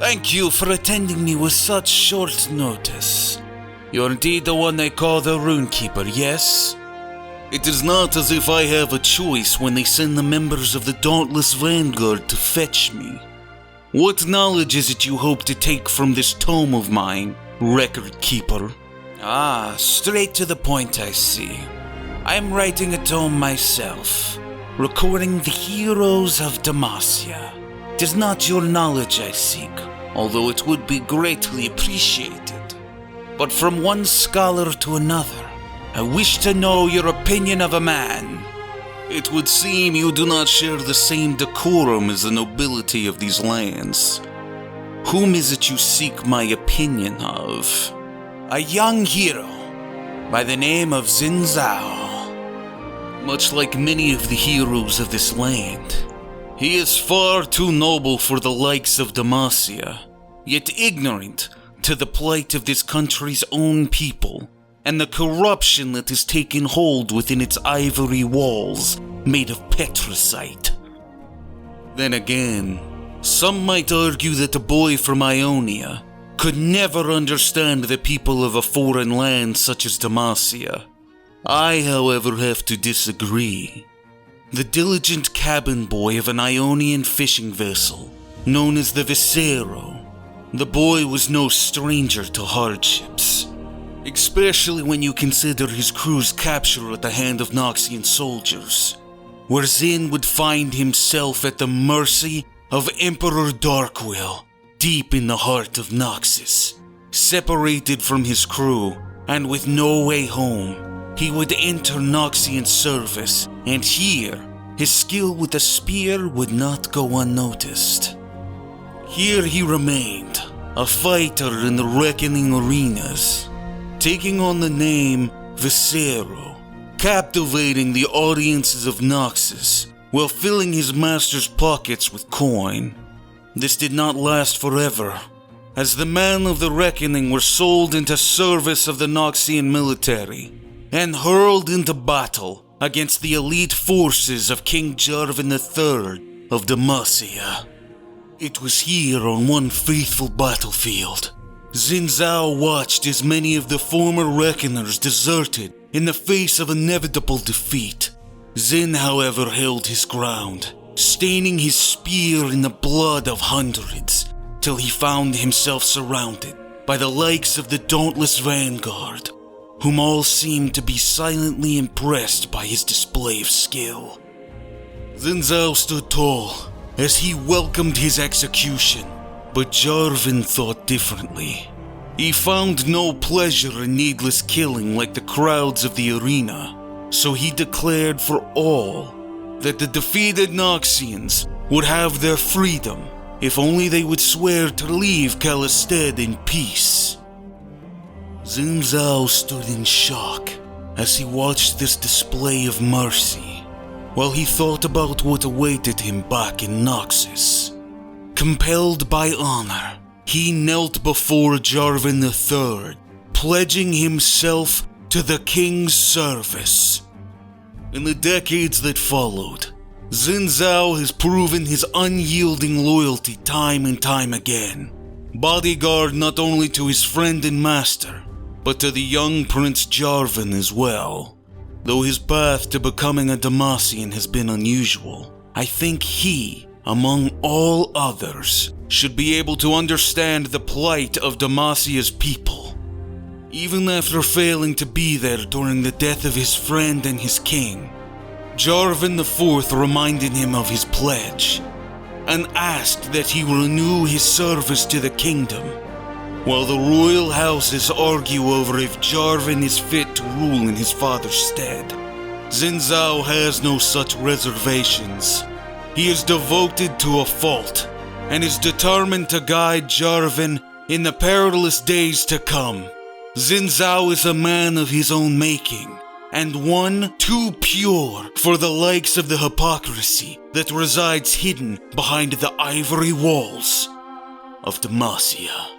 Thank you for attending me with such short notice. You're indeed the one they call the Runekeeper, yes? It is not as if I have a choice when they send the members of the Dauntless Vanguard to fetch me. What knowledge is it you hope to take from this tome of mine, Record Keeper? Ah, straight to the point, I see. I am writing a tome myself, recording the heroes of Demacia. It is not your knowledge I seek, although it would be greatly appreciated. But from one scholar to another, I wish to know your opinion of a man. It would seem you do not share the same decorum as the nobility of these lands. Whom is it you seek my opinion of? A young hero by the name of Xin Zhao. Much like many of the heroes of this land, he is far too noble for the likes of Demacia, yet ignorant to the plight of this country's own people and the corruption that has taken hold within its ivory walls made of petricite. Then again, some might argue that a boy from Ionia could never understand the people of a foreign land such as Demacia. I, however, have to disagree. The diligent cabin boy of an Ionian fishing vessel, known as the Viscero, the boy was no stranger to hardships, especially when you consider his crew's capture at the hand of Noxian soldiers, where Xin would find himself at the mercy of Emperor Darkwill, deep in the heart of Noxus. Separated from his crew, and with no way home, he would enter Noxian service, and here, his skill with the spear would not go unnoticed. Here he remained, a fighter in the reckoning arenas, taking on the name Viscero, captivating the audiences of Noxus while filling his master's pockets with coin. This did not last forever, as the men of the reckoning were sold into service of the Noxian military and hurled into battle against the elite forces of King Jarvan III of Demacia. It was here on one faithful battlefield Xin Zhao watched as many of the former reckoners deserted in the face of inevitable defeat. Xin, however, held his ground, staining his spear in the blood of hundreds, till he found himself surrounded by the likes of the Dauntless Vanguard, whom all seemed to be silently impressed by his display of skill. Xin Zhao stood tall as he welcomed his execution, but Jarvan thought differently. He found no pleasure in needless killing like the crowds of the arena, so he declared for all that the defeated Noxians would have their freedom if only they would swear to leave Kalistad in peace. Xin Zhao stood in shock as he watched this display of mercy, while he thought about what awaited him back in Noxus. Compelled by honor, he knelt before Jarvan III, pledging himself to the king's service. In the decades that followed, Xin Zhao has proven his unyielding loyalty time and time again, bodyguard not only to his friend and master, but to the young Prince Jarvan as well. Though his path to becoming a Demacian has been unusual, I think he, among all others, should be able to understand the plight of Demacia's people. Even after failing to be there during the death of his friend and his king, Jarvan IV reminded him of his pledge, and asked that he renew his service to the kingdom, while the royal houses argue over if Jarvan is fit to rule in his father's stead. Xin Zhao has no such reservations. He is devoted to a fault, and is determined to guide Jarvan in the perilous days to come. Xin Zhao is a man of his own making, and one too pure for the likes of the hypocrisy that resides hidden behind the ivory walls of Demacia.